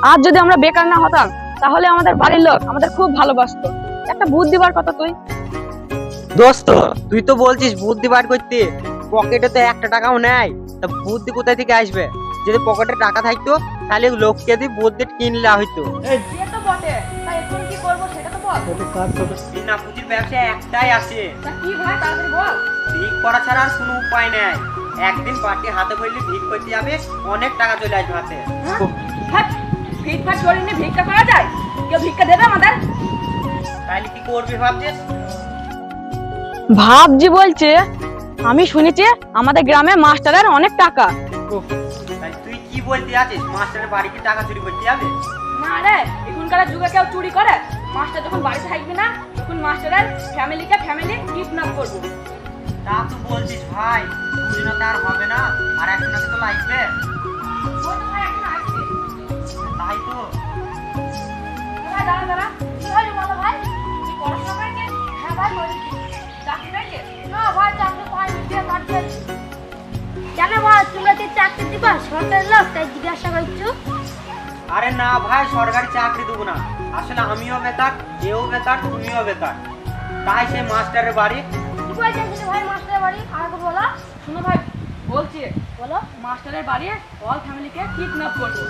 আজ যদি আমরা বেকার না হতাম তাহলে আমাদের বাড়ির লোক আমাদের খুব ভালোবাসতো। একটা বুদ্ধি বার কথা তুই। দোস্ত, তুই তো বলছিস বুদ্ধি বার করতে, পকেটে তো একটা টাকাও নেই, তা বুদ্ধি কোথায় থেকে আসবে? যদি পকেটে টাকা থাকতো তাহলে লোককে দিয়ে বুদ্ধি কিনলে হইতো। সে তো বটে, তাই এখন কি করব সেটা তো বল। বিনা পুঁজির ব্যবসা একটাই আছে, তা কি ভাই তাড়াতাড়ি বল। ভিক করা ছাড়া আর কোনো উপায় নেই। একদিন বাটি হাতে করলে ভিক করতে যাবে, অনেক টাকা চলে আসবে হাতে। হ্যাঁ, ভিক্ষা চলিনি ভিক্ষা করা যায়? কেউ ভিক্ষা দেবে আমাদের? তাইলে কি করবি ভাবছিস? ভাবজি বলছে, আমি শুনেছি আমাদের গ্রামে মাস্টারের অনেক টাকা। তাই তুই কি বলতে আছিস? মাস্টারের বাড়ি কি টাকা চুরি করতে যাবে? না রে, এখনকার যুগে কেউ চুরি করে? মাস্টার যখন বাড়িতে থাকবে না তখন মাস্টারের ফ্যামিলি কিডন্যাপ করবো। তা তো বলছিস ভাই, দুদিনতে আর হবে না, আর একজনকে তো লাগবে। তাই তো। দাঁড়া, কি হলো বলো ভাই? কি পড়াশোনা করেছে? হ্যাঁ ভাই, চাকরি পেয়েছে? না ভাই, চাকরি পাইনি, বেকার চলছে। কেন ভাই, তোমরা কি চাকরি দিবা? সরকারের লোক তাই জিজ্ঞাসা করছো। আরে না ভাই, সরকারি চাকরি দেবো না। আসলে আমিও বেকার, এও বেকার, তুমিও বেকার, তাই সেই মাস্টারের বাড়ি। কি বলছেন ভাই মাস্টারের বাড়ি? আমাকে বলো। শুনো ভাই, বলছি বলো, মাস্টারের বাড়ি অল ফ্যামিলিকে কিডন্যাপ করবো।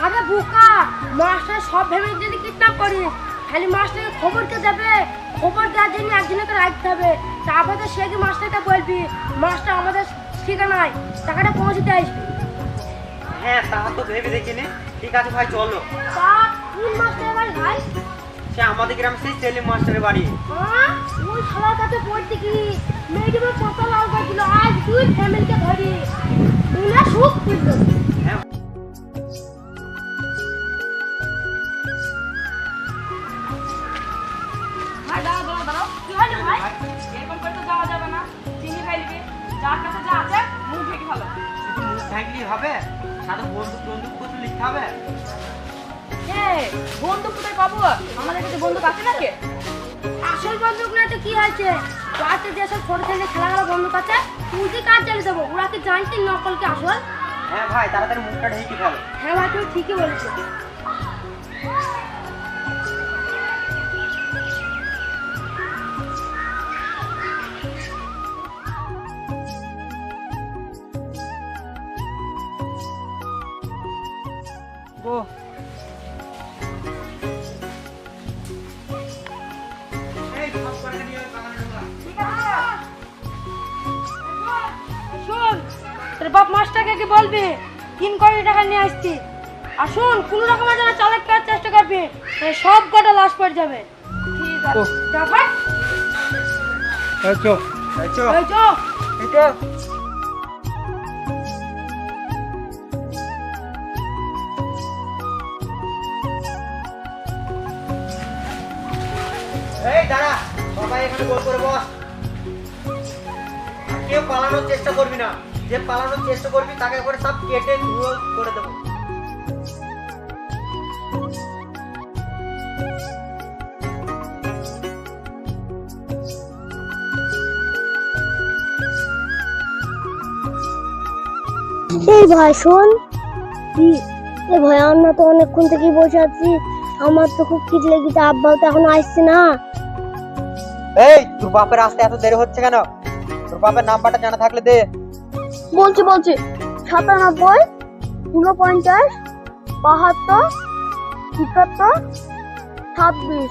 আরে বোকা, মাস্টার সব ফ্যামিলি যদি কিডন্যাপ করি খালি মাস্টারকে খবর কে দেবে? খবর দেওয়ার জন্য একজনকে রাখতে হবে, তারপরে তো সে কি মাস্টারকে বলবি মাস্টার আমাদের ঠিকানায় টাকাটা পৌঁছতে আসবে। হ্যাঁ, তা তো ভেবে দেখিনি। ঠিক আছে ভাই, চলো। তা কোন মাস্টারের বাড়ি ভাই? সে আমাদের গ্রাম সেই সেলিম মাস্টারের বাড়ি। ওই শালার কাছে পড়তে কি মেয়েদের কত লাভ করছিল, আজ দুই ফ্যামিলিকে ধরি উনা সুখ পেল। হ্যাঁ ভাই, দাঁড়াও। কি হলো ভাই? এরকম করে তো যাওয়া যাবে না। চিনি ফেলবি, যার কাছে যা আছে মুখ ঢেকে ফেলো। শুধু মুখ থাকলেই হবে? সাথে বন্দুক কিছু লিখতে হবে? বন্দুক কোথায় পাবো? আমাদের কাছে বন্দুক আছে নাকি? আসল বন্দুক না তো কি হয়েছে? বাড়িতে যেসব ছোট ছেলে খেলাধুলা বন্দুক আছে তুই কাজ চালিয়ে দেবো, ওরা কি জানতে নকল কি আসল? হ্যাঁ ভাই, তাড়াতাড়ি মুখটা ঢেকে ফেলো। হ্যাঁ ভাই, তুমি ঠিকই বলেছো। ও এই সব করে নিয়ে বাগানে ঢোকা। শোন, তোর বাপ মাস্টারকে কি বলবি 3 কোটি টাকা নিয়ে আসছি, আর শোন কোনো রকমের যেন চালাক করার চেষ্টা করবি, সব কটা লাশ পড়ে যাবে। ঠিক আছে। দেখো এই চো এই তো এটা এই দাঁড়া, সবাই এখানে গোল করে বস। কেউ পালানোর চেষ্টা করবি না, যে পালানোর চেষ্টা করবি তাকে করে সব কেটে ধুয়ো করে দেবো। এই ভাই শোন, কি এ ভাই, আমরা তো অনেকক্ষণ থেকে বসে আছি, আমার তো খুব খিদে লেগেছে, আব্বাও তো এখন আসছে না। এই, তোর বাপের আসতে এত দেরি হচ্ছে কেন? তোর বাপের নাম্বারটা জানা থাকলে দে। বলছি 97 49 72 71 26।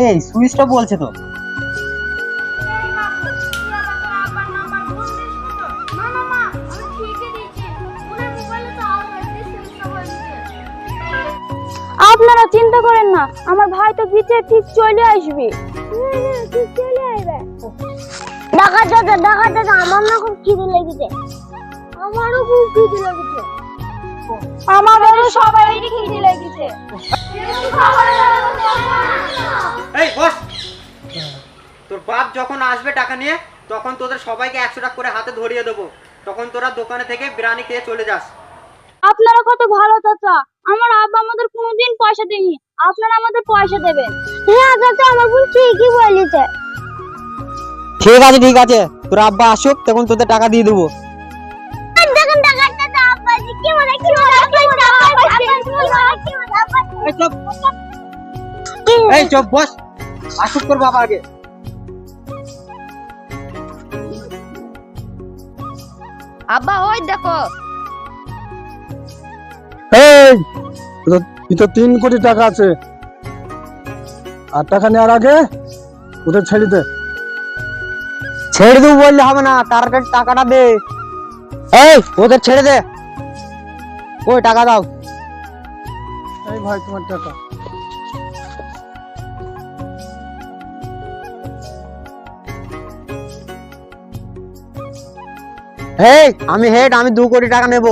এই সুইচটা বলছে তো। আপনারা চিন্তা করেন না, আমার ভাই তো পিছে ঠিক চলে আসবে। ঠিক চলে আসবে। ডাকাত দাদা, আমার না খুব খিদে লেগেছে। আমারও খুব খিদে লেগেছে। আমাদেরও সবাইরই খিদে লেগেছে। এই বস, তোর বাপ যখন আসবে টাকা নিয়ে তখন তোদের সবাইকে 100 টাকা করে হাতে ধরিয়ে দেবো, তখন তোরা দোকানে থেকে বিরিয়ানি খেয়ে চলে যাস। আপনারা কত ভালো চাচা, আমার আব্বা আমাদের কোনোদিন পয়সা দেয়নি, আপনারা আমাদের পয়সা দেবেন। হ্যাঁ চাচা, আমার বোন ঠিকই বলেছে। ঠিক আছে, তোর আব্বা আসুক তখন তোদের টাকা দিয়ে দেবো। দেখুন ডাকাতটা তো আব্বাজি কি মজা কি মজা কি মজা আব্বাজি কি মজা এই চুপ, এই চুপ বস, আসুক তোর বাবা আগে। আব্বা ওই দেখো। এই তো 3 কোটি টাকা আছে, আর টাকা নেওয়ার আগে ওদের ছেড়ে দে। ছেড়ে দেবো বললে হবে না, তাড়াতাড়ি টাকাটা দে। এই ওদের ছেড়ে দে, ওই টাকা দাও। এই ভাই তোমার টাকা। এই আমি হেড, আমি 2 কোটি টাকা নেব।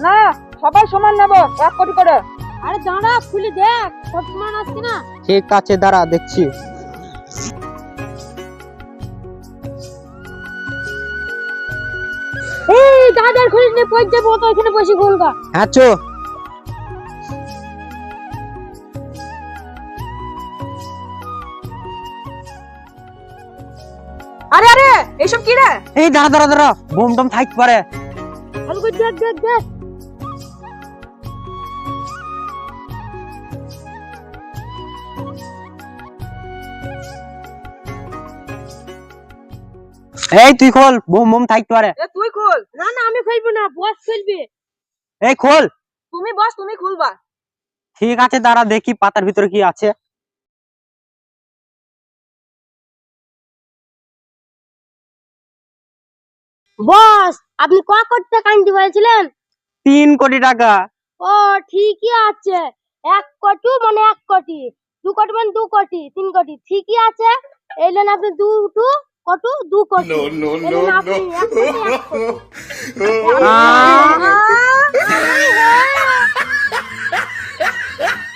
না সবাই সমান নেবো 1 কোটি করে। আরে দাঁড়া খুলে দেখ সব সমান আসছে না। ঠিক আছে দাঁড়া দেখছি। এই দাদার খুলিস নে পয়সা যাবো তো এখানে বসে গোলগা। হ্যাঁ চো। আরে আরে এসব কি রে? এই দাঁড়া দাঁড়া দাঁড়া, বোম টম থাকতে পারে। ভালো করে দেখ দেখ দেখ। এই তুই খোল, বোম বোম থাকতে পারে। এ তুই খুল। না না আমি খেলবো না, বস খেলবে। এই খোল। তুমি বস তুমি খুলবা। ঠিক আছে দাঁড়া দেখি পাতার ভিতরে কি আছে। বস আপনি ক কোটি টাকা আনতে বলেছিলেন? 3 কোটি টাকা। ও ঠিকই আছে, 1 কোটি মানে 1 কোটি, 2 কোটি মানে 2 কোটি, 3 কোটি ঠিকই আছে। এলেন আপনি 2 2 কোটি 2 কোটি। No, no, এলেন no, আপনি no. 1 কোটি 1 কোটি। আহ